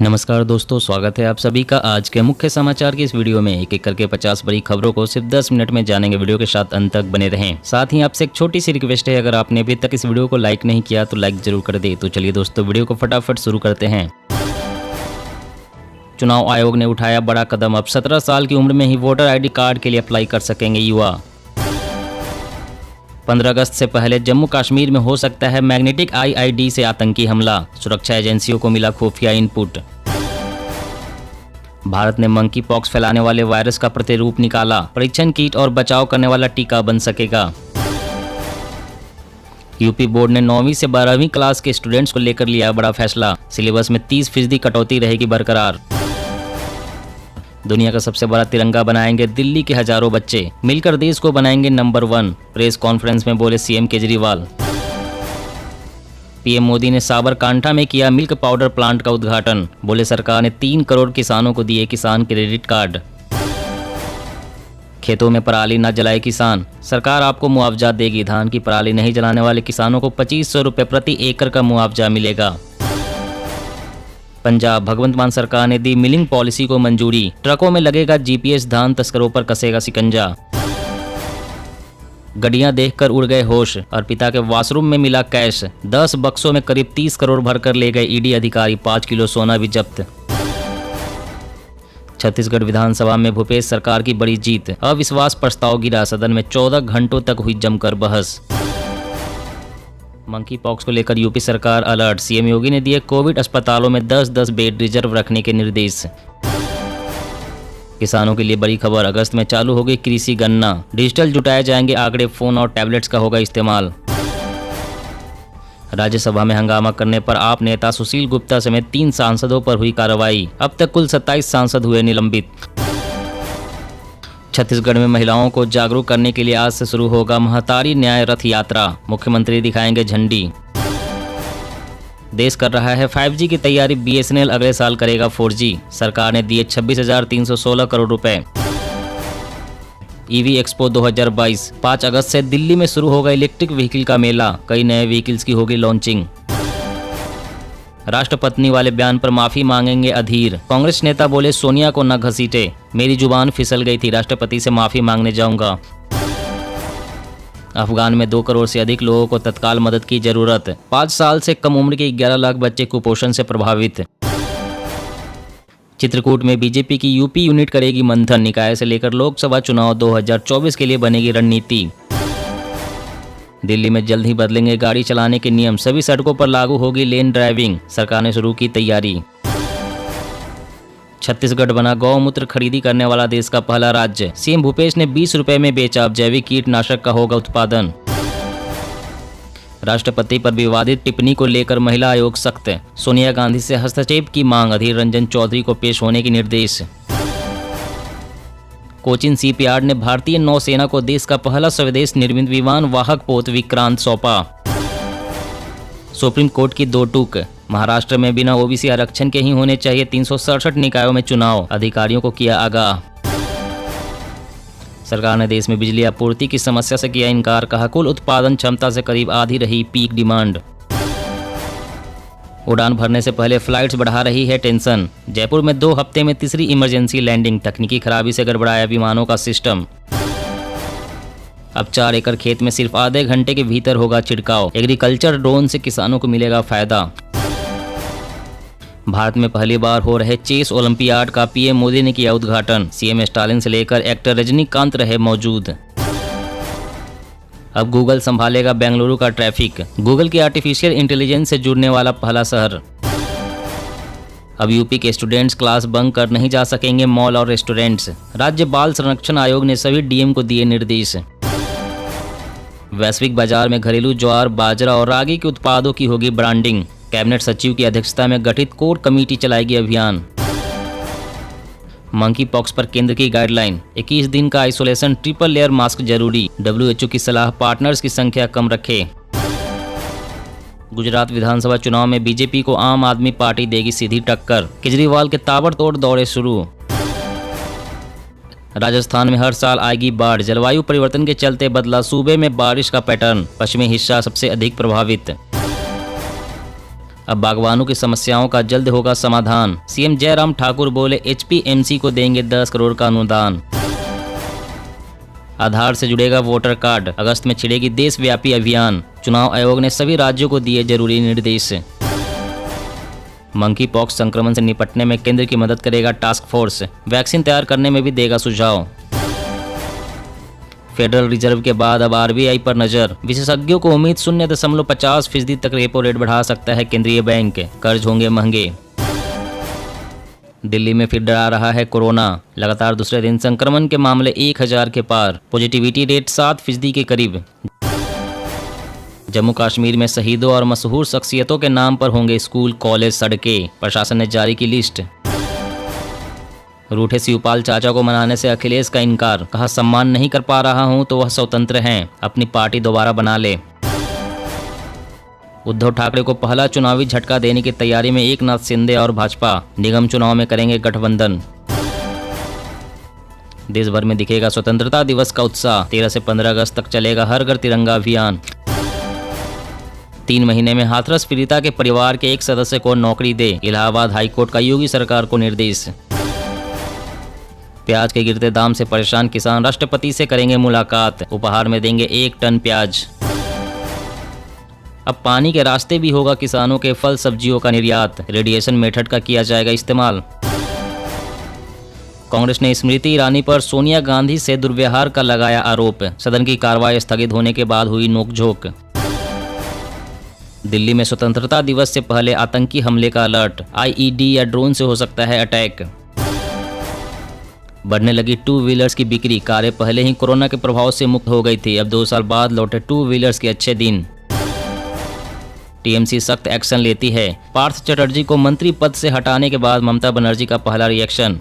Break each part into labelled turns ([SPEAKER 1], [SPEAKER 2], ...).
[SPEAKER 1] नमस्कार दोस्तों, स्वागत है आप सभी का आज के मुख्य समाचार की इस वीडियो में। एक एक करके 50 बड़ी खबरों को सिर्फ 10 मिनट में जानेंगे। वीडियो के साथ अंत तक बने रहें। साथ ही आपसे एक छोटी सी रिक्वेस्ट है, अगर आपने अभी तक इस वीडियो को लाइक नहीं किया तो लाइक जरूर कर दे। तो चलिए दोस्तों, वीडियो को फटाफट शुरू करते हैं। चुनाव आयोग ने उठाया बड़ा कदम, अब 17 साल की उम्र में ही वोटर ID कार्ड के लिए अप्लाई कर सकेंगे युवा। 15 अगस्त से पहले जम्मू कश्मीर में हो सकता है मैग्नेटिक IED से आतंकी हमला, सुरक्षा एजेंसियों को मिला खुफिया इनपुट। भारत ने मंकी पॉक्स फैलाने वाले वायरस का प्रतिरूप निकाला, परीक्षण किट और बचाव करने वाला टीका बन सकेगा। यूपी बोर्ड ने 9वीं से 12वीं क्लास के स्टूडेंट्स को लेकर लिया बड़ा फैसला, सिलेबस में 30% कटौती रहेगी बरकरार। दुनिया का सबसे बड़ा तिरंगा बनाएंगे दिल्ली के हजारों बच्चे, मिलकर देश को बनाएंगे नंबर 1, प्रेस कॉन्फ्रेंस में बोले CM केजरीवाल। PM मोदी ने साबरकांठा में किया मिल्क पाउडर प्लांट का उद्घाटन, बोले सरकार ने 3 करोड़ किसानों को दिए किसान क्रेडिट कार्ड। खेतों में पराली न जलाए किसान, सरकार आपको मुआवजा देगी, धान की पराली नहीं जलाने वाले किसानों को 2500 रुपये प्रति एकड़ का मुआवजा मिलेगा। पंजाब भगवंत मान सरकार ने दी मिलिंग पॉलिसी को मंजूरी, ट्रकों में लगेगा GPS, धान तस्करों पर कसेगा शिकंजा। गड्डियां देखकर उड़ गए होश, अर्पिता के वॉशरूम में मिला कैश, 10 बक्सों में करीब 30 करोड़ भरकर ले गए ED अधिकारी, 5 किलो सोना भी जब्त। छत्तीसगढ़ विधानसभा में भूपेश सरकार की बड़ी जीत, अविश्वास प्रस्ताव गिरा, सदन में 14 घंटों तक हुई जमकर बहस। मंकी पॉक्स को लेकर यूपी सरकार अलर्ट, CM योगी ने दिए कोविड अस्पतालों में 10-10 बेड रिजर्व रखने के निर्देश। किसानों के लिए बड़ी खबर, अगस्त में चालू होगी कृषि गन्ना, डिजिटल जुटाए जाएंगे आंकड़े, फोन और टैबलेट्स का होगा इस्तेमाल। राज्यसभा में हंगामा करने पर आप नेता सुशील गुप्ता समेत 3 सांसदों पर हुई कार्रवाई, अब तक कुल 27 सांसद हुए निलंबित। छत्तीसगढ़ में महिलाओं को जागरूक करने के लिए आज से शुरू होगा महतारी न्याय रथ यात्रा, मुख्यमंत्री दिखाएंगे झंडी। देश कर रहा है 5G की तैयारी, BSNL अगले साल करेगा 4G, सरकार ने दिए 26,316 करोड़ रुपए। EV एक्सपो 2022, 5 अगस्त से दिल्ली में शुरू होगा इलेक्ट्रिक व्हीकल का मेला, कई नए व्हीकल्स की होगी लॉन्चिंग। राष्ट्रपत्नी वाले बयान पर माफी मांगेंगे अधीर, कांग्रेस नेता बोले सोनिया को न घसीटे, मेरी जुबान फिसल गई थी, राष्ट्रपति से माफी मांगने जाऊंगा। अफगान में 2 करोड़ से अधिक लोगों को तत्काल मदद की जरूरत, 5 साल से कम उम्र के 11 लाख बच्चे कुपोषण से प्रभावित। चित्रकूट में बीजेपी की यूपी यूनिट करेगी मंथन, निकाय से लेकर लोकसभा चुनाव 2024 के लिए बनेगी रणनीति। दिल्ली में जल्द ही बदलेंगे गाड़ी चलाने के नियम, सभी सड़कों पर लागू होगी लेन ड्राइविंग, सरकार ने शुरू की तैयारी। छत्तीसगढ़ बना गौमूत्र खरीदी करने वाला देश का पहला राज्य, CM भूपेश ने 20 रुपए में बेचा, अब जैविक कीटनाशक का होगा उत्पादन। राष्ट्रपति पर विवादित टिप्पणी को लेकर महिला आयोग सख्त, सोनिया गांधी से हस्तक्षेप की मांग, अधीर रंजन चौधरी को पेश होने के निर्देश। कोचिन शिपयार्ड ने भारतीय नौसेना को देश का पहला स्वदेश निर्मित विमान वाहक पोत विक्रांत सौंपा। सुप्रीम कोर्ट की 2 टूक, महाराष्ट्र में बिना OBC आरक्षण के ही होने चाहिए 367 निकायों में चुनाव, अधिकारियों को किया आगाह। सरकार ने देश में बिजली आपूर्ति की समस्या से किया इनकार, कहा कुल उत्पादन क्षमता से करीब आधी रही पीक डिमांड। उड़ान भरने से पहले फ्लाइट्स बढ़ा रही है टेंशन, जयपुर में 2 हफ्ते में तीसरी इमरजेंसी लैंडिंग, तकनीकी खराबी से गड़बड़ाया विमानों का सिस्टम। अब 4 एकड़ खेत में सिर्फ आधे घंटे के भीतर होगा छिड़काव, एग्रीकल्चर ड्रोन से किसानों को मिलेगा फायदा। भारत में पहली बार हो रहे चेस ओलंपियाड का PM मोदी ने किया उद्घाटन, CM स्टालिन से लेकर एक्टर रजनीकांत रहे मौजूद। अब गूगल संभालेगा बेंगलुरु का ट्रैफिक, गूगल की आर्टिफिशियल इंटेलिजेंस से जुड़ने वाला पहला शहर। अब यूपी के स्टूडेंट्स क्लास बंक कर नहीं जा सकेंगे मॉल और रेस्टोरेंट्स, राज्य बाल संरक्षण आयोग ने सभी DM को दिए निर्देश। वैश्विक बाजार में घरेलू ज्वार, बाजरा और रागी के उत्पादों की होगी ब्रांडिंग, कैबिनेट सचिव की अध्यक्षता में गठित कोर कमेटी चलाएगी अभियान। मंकी पॉक्स पर केंद्र की गाइडलाइन, 21 दिन का आइसोलेशन, ट्रिपल लेयर मास्क जरूरी, WHO की सलाह पार्टनर्स की संख्या कम रखे। गुजरात विधानसभा चुनाव में बीजेपी को आम आदमी पार्टी देगी सीधी टक्कर, केजरीवाल के ताबड़तोड़ दौरे शुरू। राजस्थान में हर साल आएगी बाढ़, जलवायु परिवर्तन के चलते बदला सूबे में बारिश का पैटर्न, पश्चिमी हिस्सा सबसे अधिक प्रभावित। अब बागवानों की समस्याओं का जल्द होगा समाधान। सीएम जयराम ठाकुर बोले एचपीएमसी को देंगे 10 करोड़ का अनुदान। आधार से जुड़ेगा वोटर कार्ड, अगस्त में छिड़ेगी देशव्यापी अभियान। चुनाव आयोग ने सभी राज्यों को दिए जरूरी निर्देश। मंकी पॉक्स संक्रमण से निपटने में केंद्र की मदद करेगा टास्क फोर्स, वैक्सीन तैयार करने में भी देगा सुझाव। फेडरल रिजर्व के बाद अब आरबीआई पर नजर, विशेषज्ञों को उम्मीद 0.50% तक रेपो रेट बढ़ा सकता है केंद्रीय बैंक, कर्ज होंगे महंगे। दिल्ली में फिर डरा रहा है कोरोना, लगातार दूसरे दिन संक्रमण के मामले 1000 के पार, पॉजिटिविटी रेट 7% के करीब। जम्मू कश्मीर में शहीदों और मशहूर शख्सियतों के नाम पर होंगे स्कूल, कॉलेज, सड़कें, प्रशासन ने जारी की लिस्ट। रूठे शिवपाल चाचा को मनाने से अखिलेश का इनकार, कहा सम्मान नहीं कर पा रहा हूं तो वह स्वतंत्र हैं, अपनी पार्टी दोबारा बना ले। उद्धव ठाकरे को पहला चुनावी झटका देने की तैयारी में एकनाथ शिंदे और भाजपा, निगम चुनाव में करेंगे गठबंधन। देश भर में दिखेगा स्वतंत्रता दिवस का उत्साह, 13 से 15 अगस्त तक चलेगा हर घर तिरंगा अभियान। 3 महीने में हाथरस पीड़िता के परिवार के एक सदस्य को नौकरी दे, इलाहाबाद हाईकोर्ट का योगी सरकार को निर्देश। प्याज के गिरते दाम से परेशान किसान राष्ट्रपति से करेंगे मुलाकात, उपहार में देंगे 1 टन प्याज। अब पानी के रास्ते भी होगा किसानों के फल सब्जियों का निर्यात, रेडिएशन मेथड का किया जाएगा इस्तेमाल। कांग्रेस ने स्मृति ईरानी पर सोनिया गांधी से दुर्व्यवहार का लगाया आरोप, सदन की कार्रवाई स्थगित होने के बाद हुई नोकझोंक। दिल्ली में स्वतंत्रता दिवस से पहले आतंकी हमले का अलर्ट, आईईडी या ड्रोन से हो सकता है अटैक। बढ़ने लगी 2 व्हीलर्स की बिक्री, कारें पहले ही कोरोना के प्रभाव से मुक्त हो गई थी, अब 2 साल बाद लौटे 2 व्हीलर्स के अच्छे दिन। टीएमसी सख्त एक्शन लेती है, पार्थ चटर्जी को मंत्री पद से हटाने के बाद ममता बनर्जी का पहला रिएक्शन।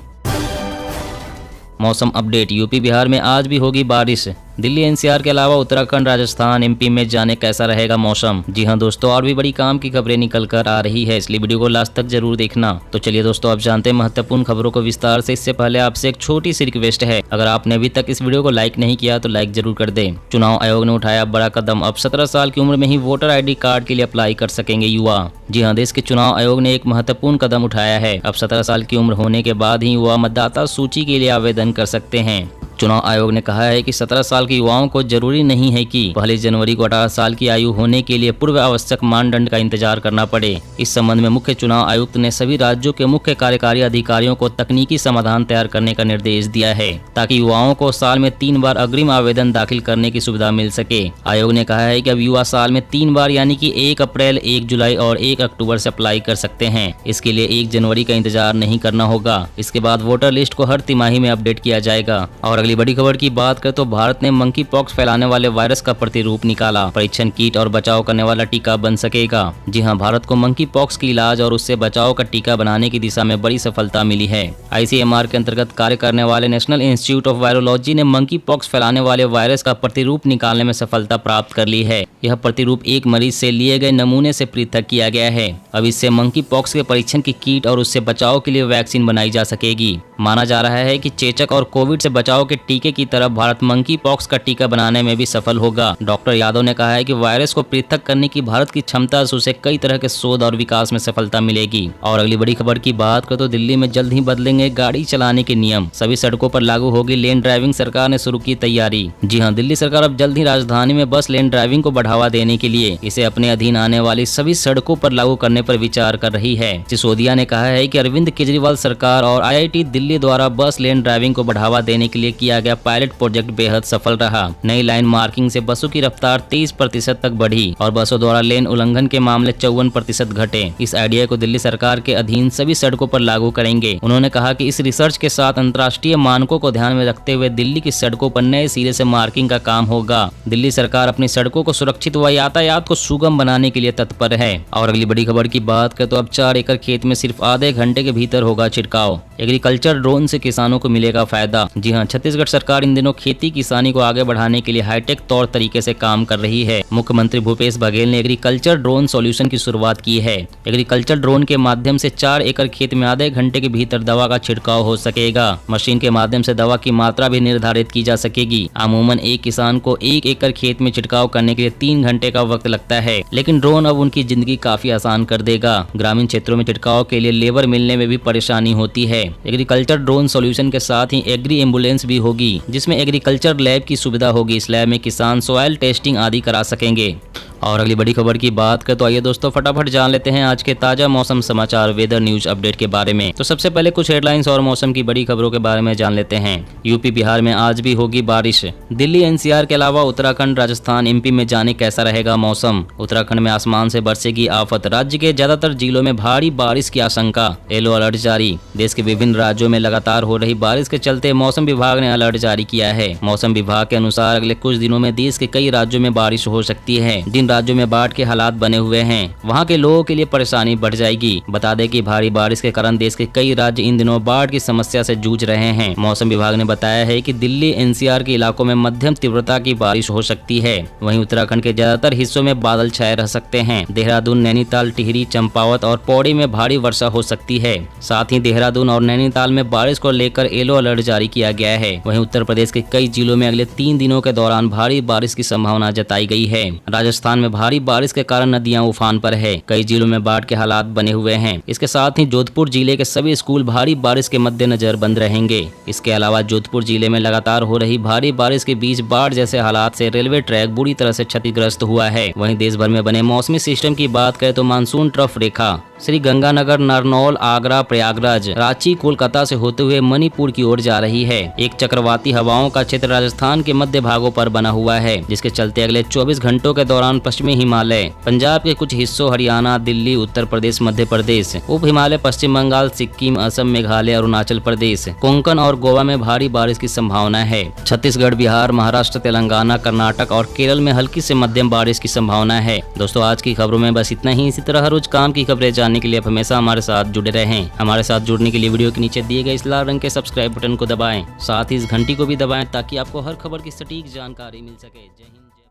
[SPEAKER 1] मौसम अपडेट, यूपी बिहार में आज भी होगी बारिश, दिल्ली एनसीआर के अलावा उत्तराखंड, राजस्थान, एमपी में जाने कैसा रहेगा मौसम। जी हां दोस्तों, और भी बड़ी काम की खबरें निकल कर आ रही है, इसलिए वीडियो को लास्ट तक जरूर देखना। तो चलिए दोस्तों, अब जानते हैं महत्वपूर्ण खबरों को विस्तार से। इससे पहले आपसे एक छोटी सी रिक्वेस्ट है, अगर आपने अभी तक इस वीडियो को लाइक नहीं किया तो लाइक जरूर कर दें। चुनाव आयोग ने उठाया बड़ा कदम, अब 17 साल की उम्र में ही वोटर ID कार्ड के लिए अप्लाई कर सकेंगे युवा। जी हाँ, देश के चुनाव आयोग ने एक महत्वपूर्ण कदम उठाया है, अब 17 साल की उम्र होने के बाद ही युवा मतदाता सूची के लिए आवेदन कर सकते हैं। चुनाव आयोग ने कहा है कि 17 साल के युवाओं को जरूरी नहीं है कि 1 जनवरी को 18 साल की आयु होने के लिए पूर्व आवश्यक मानदंड का इंतजार करना पड़े। इस संबंध में मुख्य चुनाव आयुक्त ने सभी राज्यों के मुख्य कार्यकारी अधिकारियों को तकनीकी समाधान तैयार करने का निर्देश दिया है, ताकि युवाओं को साल में 3 बार अग्रिम आवेदन दाखिल करने की सुविधा मिल सके। आयोग ने कहा है कि अब युवा साल में 3 बार यानी कि 1 अप्रैल, 1 जुलाई और 1 अक्टूबर से अप्लाई कर सकते हैं। इसके लिए 1 जनवरी का इंतजार नहीं करना होगा। इसके बाद वोटर लिस्ट को हर तिमाही में अपडेट किया जाएगा। और अगली बड़ी खबर की बात करें तो भारत ने मंकी पॉक्स फैलाने वाले वायरस का प्रतिरूप निकाला, परीक्षण किट और बचाव करने वाला टीका बन सकेगा। जी हां, भारत को मंकी पॉक्स की इलाज और उससे बचाव का टीका बनाने की दिशा में बड़ी सफलता मिली है। ICMR के अंतर्गत कार्य करने वाले नेशनल इंस्टीट्यूट ऑफ वायरोलॉजी ने मंकी पॉक्स फैलाने वाले वायरस का प्रतिरूप निकालने में सफलता प्राप्त कर ली है। यह प्रतिरूप एक मरीज से लिए गए नमूने से पृथक किया गया है। अब इससे मंकी पॉक्स के परीक्षण की किट और उससे बचाव के लिए वैक्सीन बनाई जा सकेगी। माना जा रहा है कि चेचक और कोविड से बचाव के टीके की तरफ भारत मंकी पॉक्स का टीका बनाने में भी सफल होगा। डॉक्टर यादव ने कहा है कि वायरस को पृथक करने की भारत की क्षमता से उसे कई तरह के शोध और विकास में सफलता मिलेगी। और अगली बड़ी खबर की बात करें तो दिल्ली में जल्द ही बदलेंगे गाड़ी चलाने के नियम, सभी सड़कों पर लागू होगी लेन ड्राइविंग, सरकार ने शुरू की तैयारी। जी हाँ, दिल्ली सरकार अब जल्द ही राजधानी में बस लेन ड्राइविंग को बढ़ावा देने के लिए इसे अपने अधीन आने वाली सभी सड़कों पर लागू करने पर विचार कर रही है। सिसोदिया ने कहा है कि अरविंद केजरीवाल सरकार और IIT दिल्ली द्वारा बस लेन ड्राइविंग को बढ़ावा देने के लिए किया गया पायलट प्रोजेक्ट बेहद सफल रहा। नई लाइन मार्किंग से बसों की रफ्तार 30% तक बढ़ी और बसों द्वारा लेन उल्लंघन के मामले 54% घटे। इस आइडिया को दिल्ली सरकार के अधीन सभी सड़कों पर लागू करेंगे। उन्होंने कहा कि इस रिसर्च के साथ अंतर्राष्ट्रीय मानकों को ध्यान में रखते हुए दिल्ली की सड़कों पर नए सिरे से मार्किंग का काम होगा। दिल्ली सरकार अपनी सड़कों को सुरक्षित व यातायात को सुगम बनाने के लिए तत्पर है। और अगली बड़ी खबर की बात करें तो अब 4 एकड़ खेत में सिर्फ आधे घंटे के भीतर होगा छिड़काव, एग्रीकल्चर ड्रोन से किसानों को मिलेगा फायदा। जी हां, छत्तीसगढ़ छत्तीसगढ़ सरकार इन दिनों खेती किसानी को आगे बढ़ाने के लिए हाईटेक तौर तरीके से काम कर रही है। मुख्यमंत्री भूपेश बघेल ने एग्रीकल्चर ड्रोन सॉल्यूशन की शुरुआत की है। एग्रीकल्चर ड्रोन के माध्यम से 4 एकड़ खेत में आधे घंटे के भीतर दवा का छिड़काव हो सकेगा। मशीन के माध्यम से दवा की मात्रा भी निर्धारित की जा सकेगी। अमूमन एक किसान को 1 एकड़ खेत में छिड़काव करने के लिए 3 घंटे का वक्त लगता है, लेकिन ड्रोन अब उनकी जिंदगी काफी आसान कर देगा। ग्रामीण क्षेत्रों में छिड़काव के लिए लेबर मिलने में भी परेशानी होती है। एग्रीकल्चर ड्रोन सॉल्यूशन के साथ ही एग्री एम्बुलेंस भी होगी, जिसमें एग्रीकल्चर लैब की सुविधा होगी। इस लैब में किसान सॉइल टेस्टिंग आदि करा सकेंगे। और अगली बड़ी खबर की बात करें तो आइए दोस्तों फटाफट जान लेते हैं आज के ताजा मौसम समाचार वेदर न्यूज अपडेट के बारे में। तो सबसे पहले कुछ हेडलाइंस और मौसम की बड़ी खबरों के बारे में जान लेते हैं। यूपी बिहार में आज भी होगी बारिश। दिल्ली एनसीआर के अलावा उत्तराखंड राजस्थान एमपी में जाने कैसा रहेगा मौसम। उत्तराखंड में आसमान से बरसेगी आफत। राज्य के ज्यादातर जिलों में भारी बारिश की आशंका। येलो अलर्ट जारी। देश के विभिन्न राज्यों में लगातार हो रही बारिश के चलते मौसम विभाग ने अलर्ट जारी किया है। मौसम विभाग के अनुसार अगले कुछ दिनों में देश के कई राज्यों में बारिश हो सकती है। जिन राज्यों में बाढ़ के हालात बने हुए हैं, वहां के लोगों के लिए परेशानी बढ़ जाएगी। बता दें कि भारी बारिश के कारण देश के कई राज्य इन दिनों बाढ़ की समस्या से जूझ रहे हैं। मौसम विभाग ने बताया है कि दिल्ली एनसीआर के इलाकों में मध्यम तीव्रता की बारिश हो सकती है। वहीं उत्तराखंड के ज्यादातर हिस्सों में बादल छाए रह सकते हैं। देहरादून, नैनीताल, टिहरी, चंपावत और पौड़ी में भारी वर्षा हो सकती है। साथ ही देहरादून और नैनीताल में बारिश को लेकर येलो अलर्ट जारी किया गया है। वहीं उत्तर प्रदेश के कई जिलों में अगले 3 दिनों के दौरान भारी बारिश की संभावना जताई गई है। राजस्थान में भारी बारिश के कारण नदियां उफान पर है। कई जिलों में बाढ़ के हालात बने हुए हैं। इसके साथ ही जोधपुर जिले के सभी स्कूल भारी बारिश के मद्देनजर बंद रहेंगे। इसके अलावा जोधपुर जिले में लगातार हो रही भारी बारिश के बीच बाढ़ जैसे हालात से रेलवे ट्रैक बुरी तरह से क्षतिग्रस्त हुआ है। वहीं देश भर में बने मौसमी सिस्टम की बात करें तो मानसून ट्रफ रेखा श्री गंगानगर, नारनौल, आगरा, प्रयागराज, रांची, कोलकाता से होते हुए मणिपुर की ओर जा रही है। एक चक्रवाती हवाओं का क्षेत्र राजस्थान के मध्य भागों पर बना हुआ है, जिसके चलते अगले 24 घंटों के दौरान पश्चिमी हिमालय, पंजाब के कुछ हिस्सों, हरियाणा, दिल्ली, उत्तर प्रदेश, मध्य प्रदेश, उप हिमालय, पश्चिम बंगाल, सिक्किम, असम, मेघालय, अरुणाचल प्रदेश, कोंकण और गोवा में भारी बारिश की संभावना है। छत्तीसगढ़, बिहार, महाराष्ट्र, तेलंगाना, कर्नाटक और केरल में हल्की से मध्यम बारिश की संभावना है। दोस्तों आज की खबरों में बस इतना ही। इसी तरह हर रोज काम की खबरें जानने के लिए आप हमेशा हमारे साथ जुड़े रहें। हमारे साथ जुड़ने के लिए वीडियो के नीचे दिए गए इस लाल रंग के सब्सक्राइब बटन को दबाएं, साथ ही इस घंटी को भी दबाएं ताकि आपको हर खबर की सटीक जानकारी मिल सके। जय हिंद।